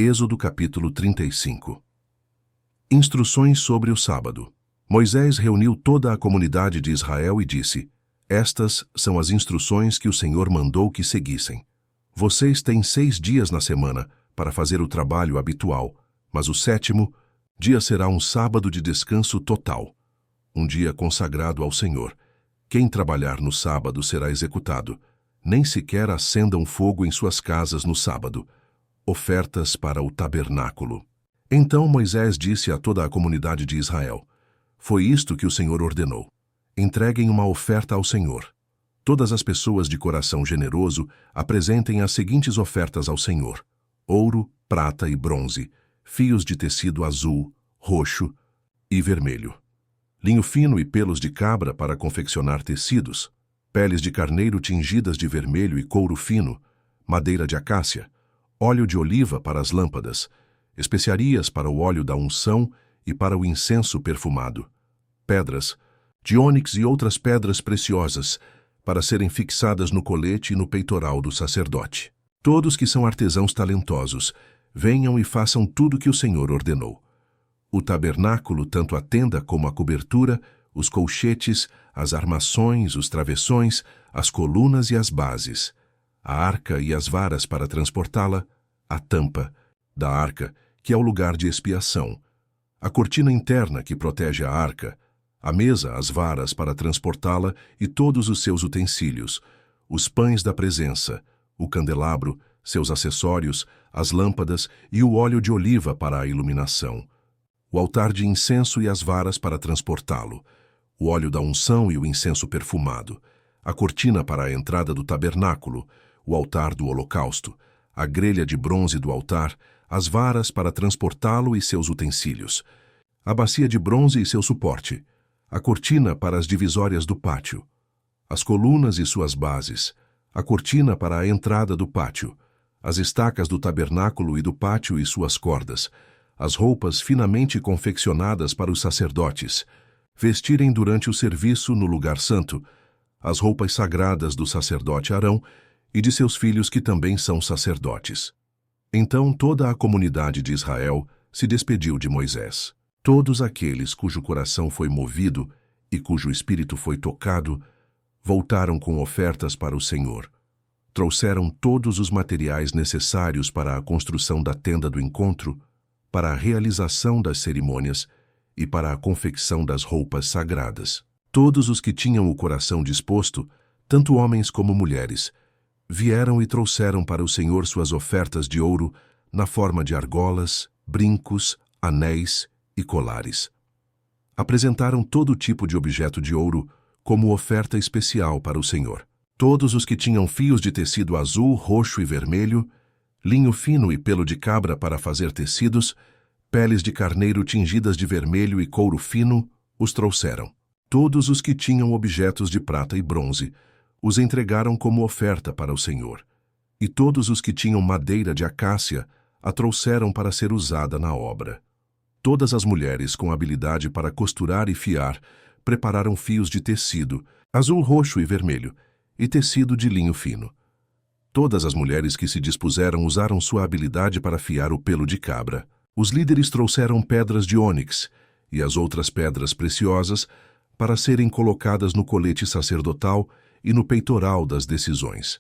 Êxodo capítulo 35. Instruções sobre o sábado. Moisés reuniu toda a comunidade de Israel e disse: Estas são as instruções que o Senhor mandou que seguissem. Vocês têm 6 dias na semana para fazer o trabalho habitual, mas o 7º dia será um sábado de descanso total, um dia consagrado ao Senhor. Quem trabalhar no sábado será executado. Nem sequer acendam fogo em suas casas no sábado. Ofertas para o tabernáculo. Então Moisés disse a toda a comunidade de Israel: Foi isto que o Senhor ordenou. Entreguem uma oferta ao Senhor. Todas as pessoas de coração generoso apresentem as seguintes ofertas ao Senhor: ouro, prata e bronze, fios de tecido azul, roxo e vermelho, linho fino e pelos de cabra para confeccionar tecidos, peles de carneiro tingidas de vermelho e couro fino, madeira de acácia, óleo de oliva para as lâmpadas, especiarias para o óleo da unção e para o incenso perfumado, pedras de ônix e outras pedras preciosas para serem fixadas no colete e no peitoral do sacerdote. Todos que são artesãos talentosos, venham e façam tudo que o Senhor ordenou. O tabernáculo, tanto a tenda como a cobertura, os colchetes, as armações, os travessões, as colunas e as bases, a arca e as varas para transportá-la, a tampa da arca, que é o lugar de expiação, a cortina interna que protege a arca, a mesa, as varas para transportá-la e todos os seus utensílios, os pães da presença, o candelabro, seus acessórios, as lâmpadas e o óleo de oliva para a iluminação, o altar de incenso e as varas para transportá-lo, o óleo da unção e o incenso perfumado, a cortina para a entrada do tabernáculo, o altar do holocausto, a grelha de bronze do altar, as varas para transportá-lo e seus utensílios, a bacia de bronze e seu suporte, a cortina para as divisórias do pátio, as colunas e suas bases, a cortina para a entrada do pátio, as estacas do tabernáculo e do pátio e suas cordas, as roupas finamente confeccionadas para os sacerdotes, vestirem durante o serviço no lugar santo, as roupas sagradas do sacerdote Arão e de seus filhos que também são sacerdotes. Então toda a comunidade de Israel se despediu de Moisés. Todos aqueles cujo coração foi movido e cujo espírito foi tocado, voltaram com ofertas para o Senhor. Trouxeram todos os materiais necessários para a construção da tenda do encontro, para a realização das cerimônias e para a confecção das roupas sagradas. Todos os que tinham o coração disposto, tanto homens como mulheres, vieram e trouxeram para o Senhor suas ofertas de ouro na forma de argolas, brincos, anéis e colares. Apresentaram todo tipo de objeto de ouro como oferta especial para o Senhor. Todos os que tinham fios de tecido azul, roxo e vermelho, linho fino e pelo de cabra para fazer tecidos, peles de carneiro tingidas de vermelho e couro fino, os trouxeram. Todos os que tinham objetos de prata e bronze, os entregaram como oferta para o Senhor. E todos os que tinham madeira de acácia, a trouxeram para ser usada na obra. Todas as mulheres com habilidade para costurar e fiar, prepararam fios de tecido, azul, roxo e vermelho, e tecido de linho fino. Todas as mulheres que se dispuseram usaram sua habilidade para fiar o pelo de cabra. Os líderes trouxeram pedras de ônix e as outras pedras preciosas para serem colocadas no colete sacerdotal e no peitoral das decisões.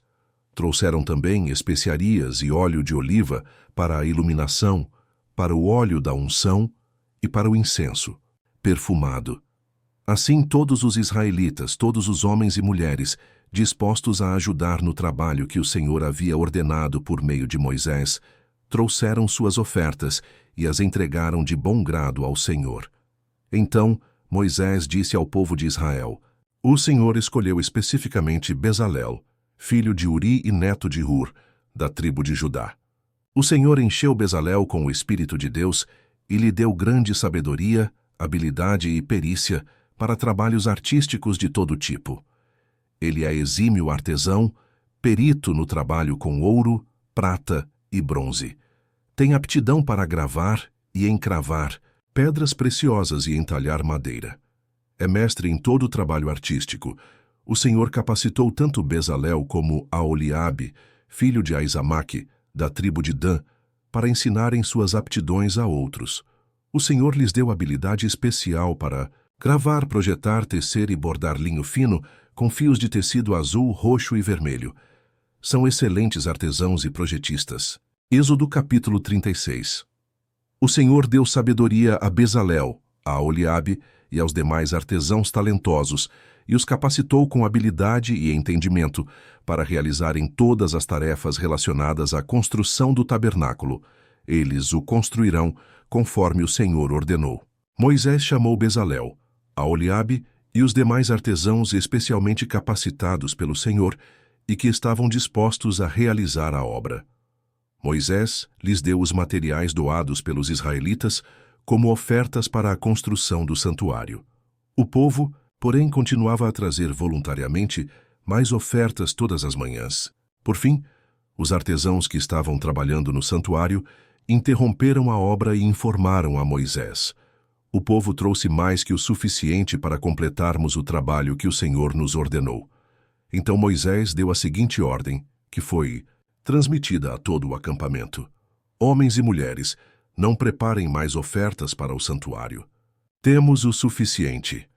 Trouxeram também especiarias e óleo de oliva para a iluminação, para o óleo da unção e para o incenso perfumado. Assim todos os israelitas, todos os homens e mulheres, dispostos a ajudar no trabalho que o Senhor havia ordenado por meio de Moisés, trouxeram suas ofertas e as entregaram de bom grado ao Senhor. Então Moisés disse ao povo de Israel: O Senhor escolheu especificamente Bezalel, filho de Uri e neto de Hur, da tribo de Judá. O Senhor encheu Bezalel com o Espírito de Deus e lhe deu grande sabedoria, habilidade e perícia para trabalhos artísticos de todo tipo. Ele é exímio artesão, perito no trabalho com ouro, prata e bronze. Tem aptidão para gravar e encravar pedras preciosas e entalhar madeira. É mestre em todo o trabalho artístico. O Senhor capacitou tanto Bezalel como Aholiabe, filho de Aizamaque, da tribo de Dan, para ensinarem suas aptidões a outros. O Senhor lhes deu habilidade especial para gravar, projetar, tecer e bordar linho fino com fios de tecido azul, roxo e vermelho. São excelentes artesãos e projetistas. Êxodo capítulo 36. O Senhor deu sabedoria a Bezalel, a Oliabe e aos demais artesãos talentosos, e os capacitou com habilidade e entendimento para realizarem todas as tarefas relacionadas à construção do tabernáculo. Eles o construirão conforme o Senhor ordenou. Moisés chamou Bezalel, a Oliabe e os demais artesãos especialmente capacitados pelo Senhor e que estavam dispostos a realizar a obra. Moisés lhes deu os materiais doados pelos israelitas como ofertas para a construção do santuário. O povo, porém, continuava a trazer voluntariamente mais ofertas todas as manhãs. Por fim, os artesãos que estavam trabalhando no santuário interromperam a obra e informaram a Moisés: o povo trouxe mais que o suficiente para completarmos o trabalho que o Senhor nos ordenou. Então Moisés deu a seguinte ordem, que foi transmitida a todo o acampamento: homens e mulheres, não preparem mais ofertas para o santuário. Temos o suficiente.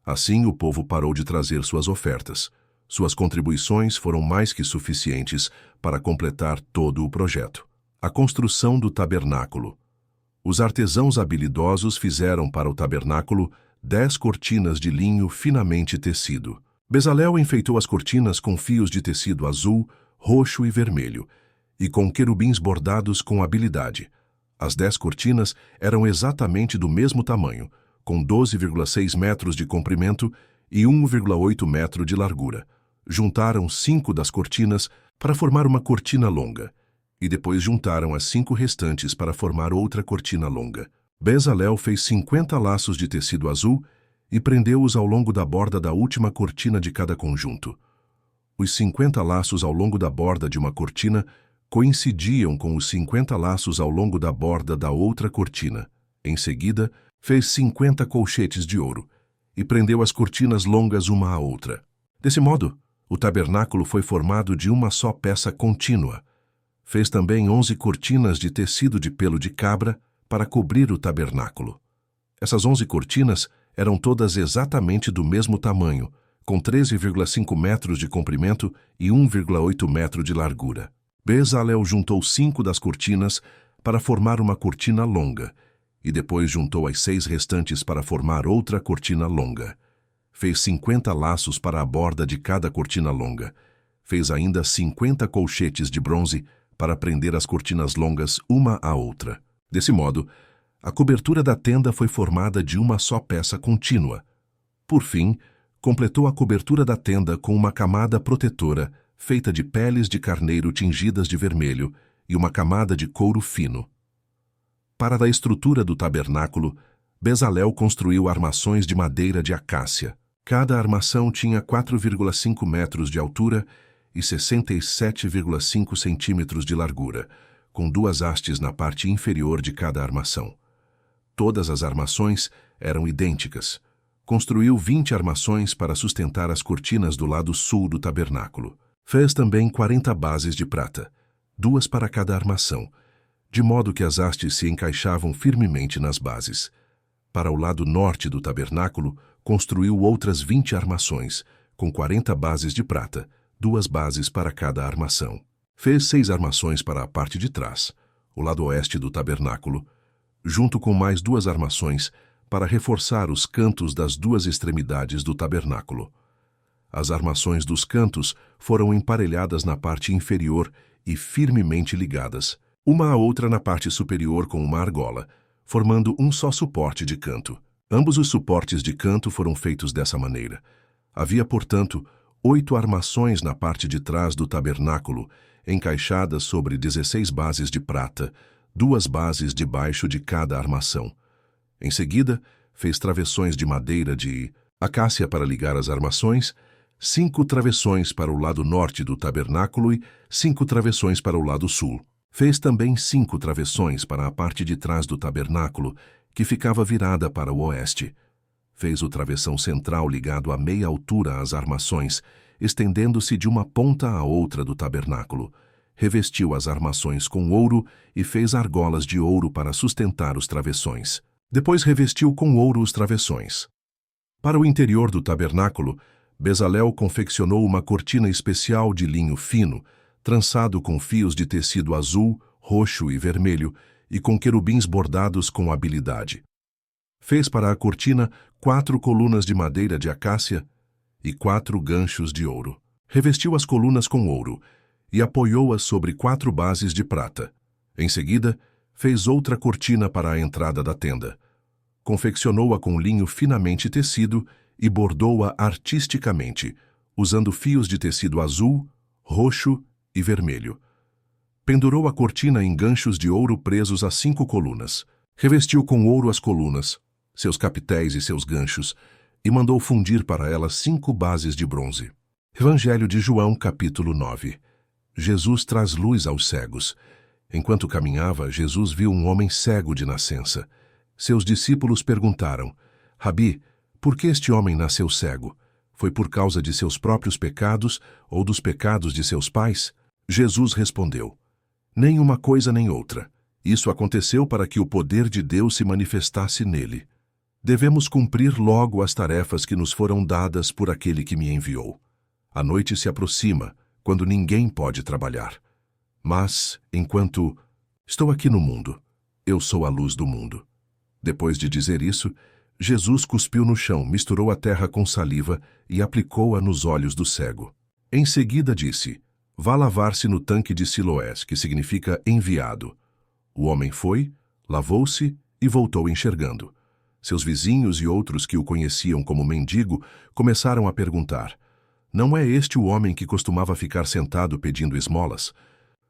Assim o povo parou de trazer suas ofertas. Suas contribuições foram mais que suficientes para completar todo o projeto. A construção do tabernáculo. Os artesãos habilidosos fizeram para o tabernáculo 10 cortinas de linho finamente tecido. Bezalel enfeitou as cortinas com fios de tecido azul, roxo e vermelho, e com querubins bordados com habilidade. As 10 cortinas eram exatamente do mesmo tamanho, com 12,6 metros de comprimento e 1,8 metro de largura. Juntaram 5 das cortinas para formar uma cortina longa, e depois juntaram as 5 restantes para formar outra cortina longa. Bezalel fez 50 laços de tecido azul e prendeu-os ao longo da borda da última cortina de cada conjunto. Os 50 laços ao longo da borda de uma cortina coincidiam com os 50 laços ao longo da borda da outra cortina. Em seguida, fez 50 colchetes de ouro e prendeu as cortinas longas uma à outra. Desse modo, o tabernáculo foi formado de uma só peça contínua. Fez também 11 cortinas de tecido de pelo de cabra para cobrir o tabernáculo. Essas 11 cortinas eram todas exatamente do mesmo tamanho, com 13,5 metros de comprimento e 1,8 metro de largura. Bezalel juntou 5 das cortinas para formar uma cortina longa, e depois juntou as 6 restantes para formar outra cortina longa. Fez 50 laços para a borda de cada cortina longa. Fez ainda 50 colchetes de bronze para prender as cortinas longas uma à outra. Desse modo, a cobertura da tenda foi formada de uma só peça contínua. Por fim, completou a cobertura da tenda com uma camada protetora feita de peles de carneiro tingidas de vermelho e uma camada de couro fino. Para a estrutura do tabernáculo, Bezalel construiu armações de madeira de acácia. Cada armação tinha 4,5 metros de altura e 67,5 centímetros de largura, com 2 hastes na parte inferior de cada armação. Todas as armações eram idênticas. Construiu 20 armações para sustentar as cortinas do lado sul do tabernáculo. Fez também 40 bases de prata, 2 para cada armação, de modo que as hastes se encaixavam firmemente nas bases. Para o lado norte do tabernáculo, construiu outras 20 armações, com 40 bases de prata, 2 bases para cada armação. Fez 6 armações para a parte de trás, o lado oeste do tabernáculo, junto com mais 2 armações para reforçar os cantos das 2 extremidades do tabernáculo. As armações dos cantos foram emparelhadas na parte inferior e firmemente ligadas, uma à outra na parte superior com uma argola, formando um só suporte de canto. Ambos os suportes de canto foram feitos dessa maneira. Havia, portanto, 8 armações na parte de trás do tabernáculo, encaixadas sobre 16 bases de prata, 2 bases debaixo de cada armação. Em seguida, fez travessões de madeira de acácia para ligar as armações, 5 travessões para o lado norte do tabernáculo e 5 travessões para o lado sul. Fez também 5 travessões para a parte de trás do tabernáculo, que ficava virada para o oeste. Fez o travessão central ligado a meia altura às armações, estendendo-se de uma ponta à outra do tabernáculo, revestiu as armações com ouro e fez argolas de ouro para sustentar os travessões. Depois revestiu com ouro os travessões. Para o interior do tabernáculo, Bezalel confeccionou uma cortina especial de linho fino, trançado com fios de tecido azul, roxo e vermelho, e com querubins bordados com habilidade. Fez para a cortina 4 colunas de madeira de acácia e 4 ganchos de ouro. Revestiu as colunas com ouro e apoiou-as sobre 4 bases de prata. Em seguida, fez outra cortina para a entrada da tenda. Confeccionou-a com linho finamente tecido e bordou-a artisticamente, usando fios de tecido azul, roxo e vermelho. Pendurou a cortina em ganchos de ouro presos a 5 colunas. Revestiu com ouro as colunas, seus capitéis e seus ganchos, e mandou fundir para elas 5 bases de bronze. Evangelho de João, capítulo 9. Jesus traz luz aos cegos. Enquanto caminhava, Jesus viu um homem cego de nascença. Seus discípulos perguntaram: Rabi, por que este homem nasceu cego? Foi por causa de seus próprios pecados ou dos pecados de seus pais? Jesus respondeu: Nem uma coisa nem outra. Isso aconteceu para que o poder de Deus se manifestasse nele. Devemos cumprir logo as tarefas que nos foram dadas por aquele que me enviou. A noite se aproxima, quando ninguém pode trabalhar. Mas, enquanto estou aqui no mundo, eu sou a luz do mundo. Depois de dizer isso, Jesus cuspiu no chão, misturou a terra com saliva e aplicou-a nos olhos do cego. Em seguida disse: Vá lavar-se no tanque de Siloés, que significa enviado. O homem foi, lavou-se e voltou enxergando. Seus vizinhos e outros que o conheciam como mendigo começaram a perguntar: Não é este o homem que costumava ficar sentado pedindo esmolas?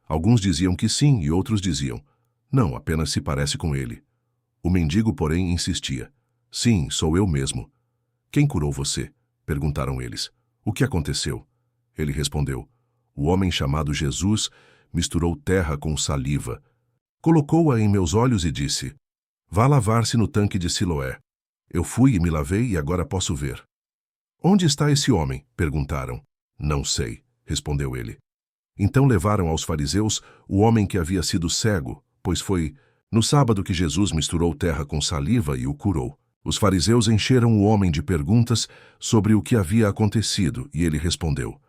Alguns diziam que sim e outros diziam: Não, apenas se parece com ele. O mendigo, porém, insistia: Sim, sou eu mesmo. Quem curou você? Perguntaram eles. O que aconteceu? Ele respondeu: O homem chamado Jesus misturou terra com saliva, colocou-a em meus olhos e disse: Vá lavar-se no tanque de Siloé. Eu fui e me lavei e agora posso ver. Onde está esse homem? Perguntaram. Não sei, respondeu ele. Então levaram aos fariseus o homem que havia sido cego, pois foi no sábado que Jesus misturou terra com saliva e o curou. Os fariseus encheram o homem de perguntas sobre o que havia acontecido, e ele respondeu: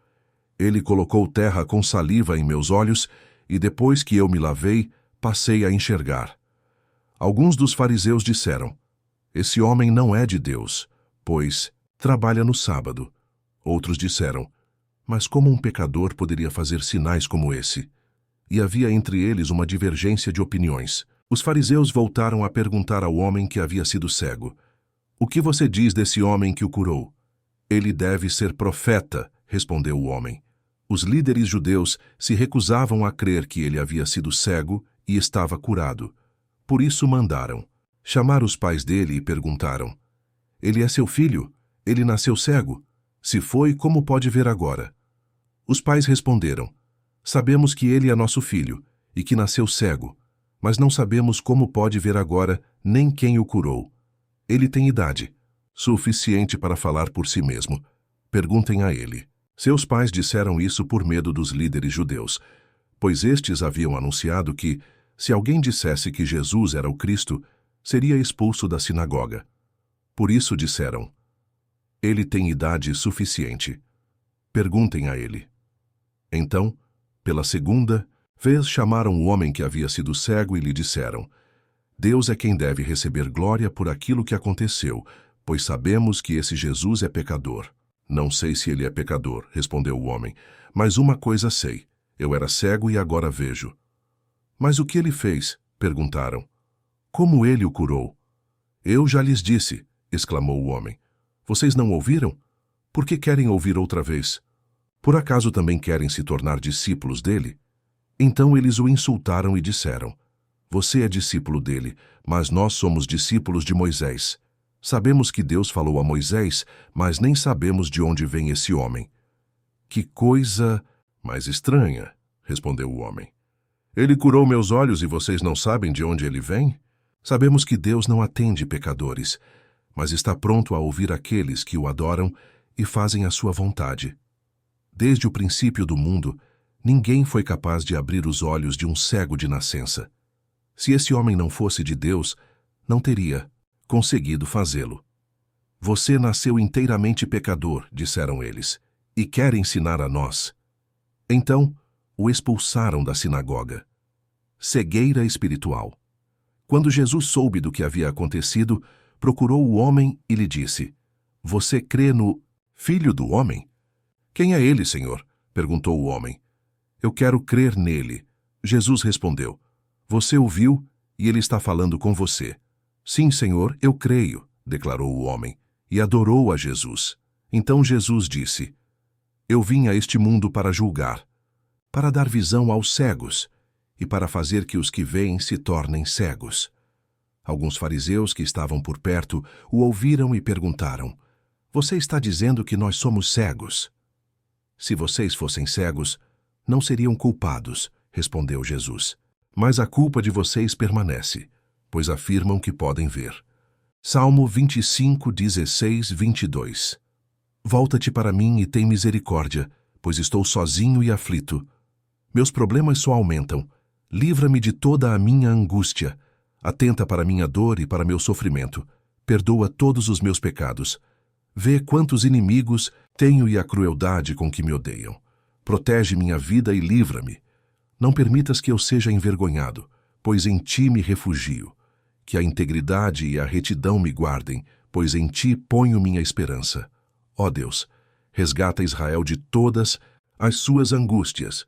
Ele colocou terra com saliva em meus olhos, e depois que eu me lavei, passei a enxergar. Alguns dos fariseus disseram: Esse homem não é de Deus, pois trabalha no sábado. Outros disseram: Mas como um pecador poderia fazer sinais como esse? E havia entre eles uma divergência de opiniões. Os fariseus voltaram a perguntar ao homem que havia sido cego: O que você diz desse homem que o curou? Ele deve ser profeta, respondeu o homem. Os líderes judeus se recusavam a crer que ele havia sido cego e estava curado. Por isso mandaram chamar os pais dele e perguntaram: Ele é seu filho? Ele nasceu cego? Se foi, como pode ver agora? Os pais responderam: Sabemos que ele é nosso filho e que nasceu cego, mas não sabemos como pode ver agora nem quem o curou. Ele tem idade suficiente para falar por si mesmo. Perguntem a ele. Seus pais disseram isso por medo dos líderes judeus, pois estes haviam anunciado que, se alguém dissesse que Jesus era o Cristo, seria expulso da sinagoga. Por isso disseram: Ele tem idade suficiente. Perguntem a ele. Então, pela segunda vez, chamaram o homem que havia sido cego e lhe disseram: Deus é quem deve receber glória por aquilo que aconteceu, pois sabemos que esse Jesus é pecador. Não sei se ele é pecador, respondeu o homem, mas uma coisa sei: eu era cego e agora vejo. Mas o que ele fez? Perguntaram. Como ele o curou? Eu já lhes disse, exclamou o homem. Vocês não ouviram? Por que querem ouvir outra vez? Por acaso também querem se tornar discípulos dele? Então eles o insultaram e disseram: Você é discípulo dele, mas nós somos discípulos de Moisés. Sabemos que Deus falou a Moisés, mas nem sabemos de onde vem esse homem. Que coisa mais estranha, respondeu o homem. Ele curou meus olhos e vocês não sabem de onde ele vem? Sabemos que Deus não atende pecadores, mas está pronto a ouvir aqueles que o adoram e fazem a sua vontade. Desde o princípio do mundo, Ninguém foi capaz de abrir os olhos de um cego de nascença. Se esse homem não fosse de Deus, não teria conseguido fazê-lo. Você nasceu inteiramente pecador, disseram eles, e quer ensinar a nós. Então, o expulsaram da sinagoga. Cegueira espiritual. Quando Jesus soube do que havia acontecido, procurou o homem e lhe disse: Você crê no Filho do Homem? Quem é ele, Senhor? Perguntou o homem. Eu quero crer nele. Jesus respondeu: Você o viu e ele está falando com você. Sim, Senhor, eu creio, declarou o homem, e adorou a Jesus. Então Jesus disse: Eu vim a este mundo para julgar, para dar visão aos cegos e para fazer que os que veem se tornem cegos. Alguns fariseus que estavam por perto o ouviram e perguntaram: Você está dizendo que nós somos cegos? Se vocês fossem cegos, não seriam culpados, respondeu Jesus. Mas a culpa de vocês permanece, pois afirmam que podem ver. Salmo 25, 16, 22. Volta-te para mim e tem misericórdia, pois estou sozinho e aflito. Meus problemas só aumentam. Livra-me de toda a minha angústia. Atenta para minha dor e para meu sofrimento. Perdoa todos os meus pecados. Vê quantos inimigos tenho e a crueldade com que me odeiam. Protege minha vida e livra-me. Não permitas que eu seja envergonhado, pois em ti me refugio. Que a integridade e a retidão me guardem, pois em ti ponho minha esperança. Ó Deus, resgata Israel de todas as suas angústias